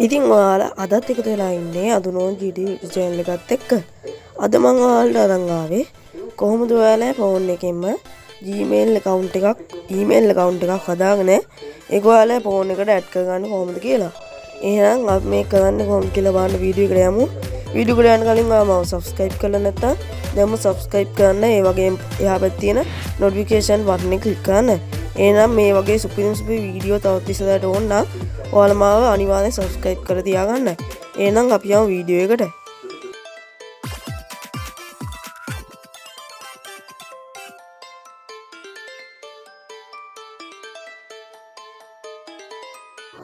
ඉතින් ඔයාලා අදත් එකතු වෙලා ඉන්නේ ArUNoDgt channel එකත් එක්ක. අද මම ඔයාලට අරන් ආවේ කොහොමද ඔයාලා ෆෝන් එකෙන්ම Gmail account එකක් email account එකක් හදාගෙන ඒක ඔයාලා ෆෝන් එකට ඇඩ් කරගන්න කොහොමද කියලා. එහෙනම් අපි මේක කරන්නේ කොහොමද කියලා බලන්න වීඩියෝ එකට යමු. වීඩියෝ එකට යන්න කලින් ඔයාලා මම subscribe කරලා නැත්නම් දැන්ම subscribe කරන්න. ඒ වගේම එහා පැත්තේ තියෙන notification button එක click කරන්න. එහෙනම් මේ වගේ සුපිරිම වීඩියෝ තවත් ඉස්සරහට ඕන නම් ඔයාලා මාව අනිවාර්යෙන් subscribe කරලා තියාගන්න. එහෙනම් අපි යමු වීඩියෝ එකට.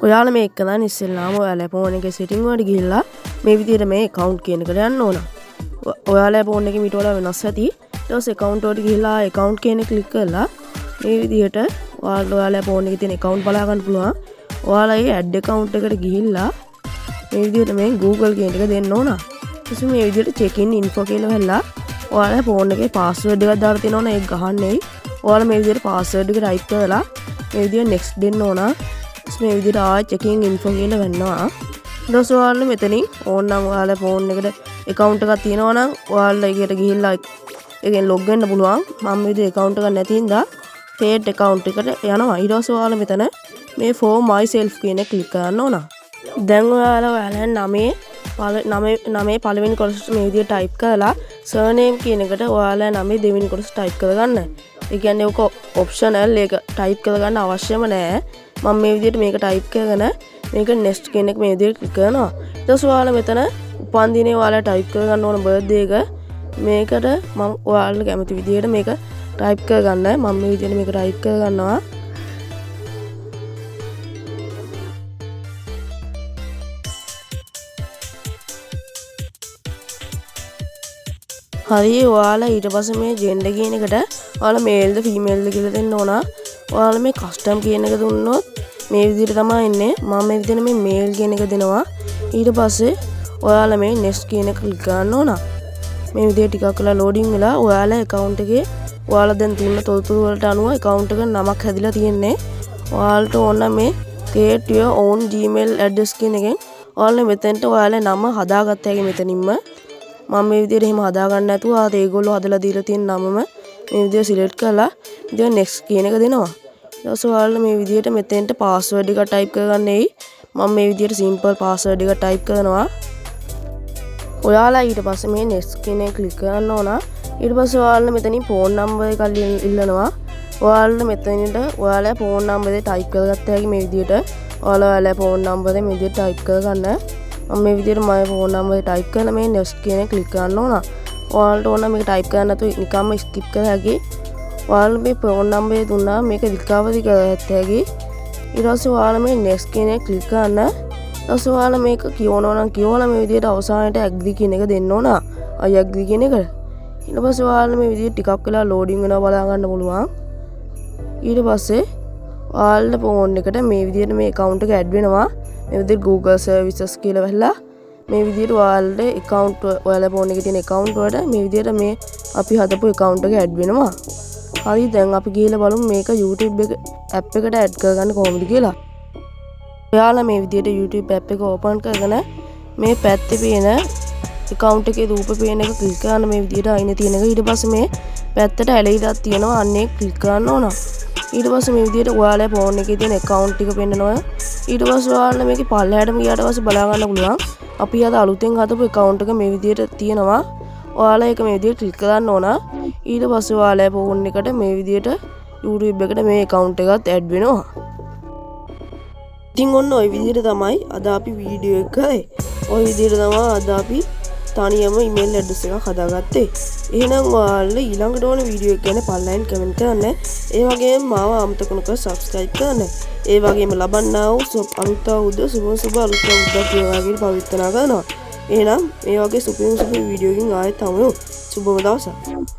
ඔයාලා මේක කරන් ඉස්සෙල්ලාම ඔයාලා ෆෝන් එකේ setting වලට ගිහිල්ලා මේ විදිහට මේ account කියන එකට යන්න ඕන. ඔයාලා ෆෝන් එකේ මීට වඩා වෙනස් ඇති. ඊට පස්සේ account වලට ගිහිල්ලා account කියන එක click කරලා මේ විදිහට ඔයාලා ෆෝන් එකේ තියෙන account බලා ගන්න පුළුවන්. ඔයාලා ඒ add account එකට ගිහිල්ලා මේ විදිහට මේ Google කියන එක දෙන්න ඕන. ඊට මේ විදිහට check in info කියලා වෙලා ඔයාලා ෆෝන් එකේ password එකක් දාලා තියෙනවනේ ඒක ගහන්නේ. ඔයාලා මේ විදිහට password එක type කරලා මේ විදිහට next දෙන්න ඕන. මේ විදිහට ආයෙ checking info කියලා වෙනවා. ඊට පස්සේ ඔයාලා මෙතනින් ඕනනම් ඔයාලා ෆෝන් එකට account එකක් තියෙනවා නම් ඔයාලා ඒකට ගිහිල්ලා ඒකෙන් log වෙන්න පුළුවන්. මම මේ විදිහට account එකක් නැති හින්දා paid account එකට යනවා. ඊට පස්සේ ඔයාලා මෙතන මේ for myself කියන එක click කරන්න ඕන. දැන් ඔයාලා නමේ පළවෙනි කොටස මේ විදිහට type කරලා surname කියන එකට ඔයාලා නමේ දෙවෙනි කොටස type කරගන්න. ඒ කියන්නේ ඔක optional ඒක type කරගන්න අවශ්‍යම නැහැ. මම මේ විදිහට මේක type කරගෙන මේක next කියන එක මේ විදිහට click කරනවා. ඊට පස්සේ ඔයාලා මෙතන උපන් දිනේ ඔයාලා type කරගන්න ඕන birthday එක. මේකට මම ඔයාලට කැමති විදිහට මේක type කරගන්න. මම මේ විදිහට මේක type කරගන්නවා. හරි ඔයාලා ඊට පස්සේ මේ gender කියන එකට ඔයාලා male ද female ද කියලා දෙන්න ඕන. ඔයාලා මේ custom කියන එක දුන්නොත් මේ විදිහට තමයි එන්නේ. මම මේ විදිහට මේ male කියන එක දෙනවා. ඊට පස්සේ ඔයාලා මේ next කියන එක click කරන්න ඕන. මේ විදිහට ටිකක් වෙලා loading වෙලා ඔයාලා account එකේ ඔයාලා දැන් තියෙන තොරතුරු වලට අනුව account එක නමක් හැදිලා තියෙන්නේ. ඔයාලට ඕන මේ create your own Gmail address කියන එකෙන් ඔයාලා මෙතෙන්ට ඔයාලා නම හදාගත්ත හැකි මෙතනින්ම. මම මේ විදිහට එහෙම හදාගන්න නැතුව ඒගොල්ලෝ හදලා දීලා තියෙන නමම මේ විදිහට select කරලා ඉතින් next කියන එක දෙනවා. ඊට පස්සේ ඔයාලා මේ විදිහට මෙතෙන්ට password එක type කරගන්නේයි. මම මේ විදිහට simple password එක type කරනවා. ඔයාලා ඊට පස්සේ මේ next කියන එක click කරන්න ඕන. ඊට පස්සේ ඔයාලා මෙතනින් phone number එක ඉල්ලනවා. ඔයාලා මෙතනින්ට ඔයාලා phone number එක type කරගත්ත හැකි මේ විදිහට ඔයාලා phone number එක මේ විදිහට type කරගන්න. මම මේ විදිහට my phone number එක type කරලා මේ next කියන එක click කරන්න ඕන. ඔයාලට ඕන මේක type කරන්න නැතුව නිකම්ම skip කරලා හැකි. ඔයාලා මේ phone number එක දුන්නා මේක recovery කරගත්ත හැකි. ඊට පස්සේ ඔයාලා මේ next කියන එක click කරන්න. ඊට පස්සේ ඔයාලා මේක කියවනවා නම් කියවලා මේ විදිහට අවසානයේට agree කියන එක දෙන්න ඕන. I agree කියන එක. ඊට පස්සේ ඔයාලා මේ විදිහට ටිකක් වෙලා loading වෙනවා බලා ගන්න පුළුවන්. ඊට පස්සේ ඔයාලට phone එකට මේ විදිහට මේ account එක add වෙනවා. මේ විදිහට Google services කියලා වෙලා මේ විදිහට ඔයාලට account ඔයාලා phone එකේ තියෙන account වලට මේ විදිහට මේ අපි හදපු account එක add වෙනවා. හරි දැන් අපි ගිහලා බලමු මේක YouTube එක app එකට add කරගන්න කොහොමද කියලා. ඔයාලා මේ විදිහට YouTube app එක open කරගෙන මේ පැත්තේ පේන account එකේ රූප පේන එක click කරන්න මේ විදිහට අයිනේ තියෙන එක. ඊට පස්සේ මේ පැත්තට ඇලෙයිදක් තියෙනවා අන්න ඒක click කරන්න ඕන. ඊට පස්සේ මේ විදිහට ඔයාලා phone එකේ තියෙන account ටික පෙන්නනවා. ඊට පස්සේ ඔයාලා මේකේ පල්ලෙහාටම ගියාට පස්සේ බලා ගන්න පුළුවන්. අපි අද අලුතෙන් හදපු account එක මේ විදිහට තියෙනවා. ඔයාලා ඒක මේ විදිහට click කරන්න ඕන. ඊට පස්සේ ඔයාලා phone එකට මේ විදිහට YouTube එකට මේ account එකත් add වෙනවා. ඉතින් ඔන්න ওই විදිහට තමයි අද අපි වීඩියෝ එක කරේ. ওই විදිහට තමයි අද අපි තනියම email address එකක් හදාගත්තේ. එහෙනම් ඔයාලා ඊළඟට ඕන වීඩියෝ එක ගැන පල්ලෙන් කමෙන්ට් කරන්න. ඒ වගේම මාව අමතක නොකර subscribe කරන්න. ඒ වගේම ලබන්නා වූ අලුත් අවුරුද්ද සුබ අලුත් අවුරුද්දක් වේවා කියලා පවිත්‍රා කරනවා. එහෙනම් මේ වගේ සුපිරි වීඩියෝ එකකින් ආයෙත් හමු. සුබම දවසක්.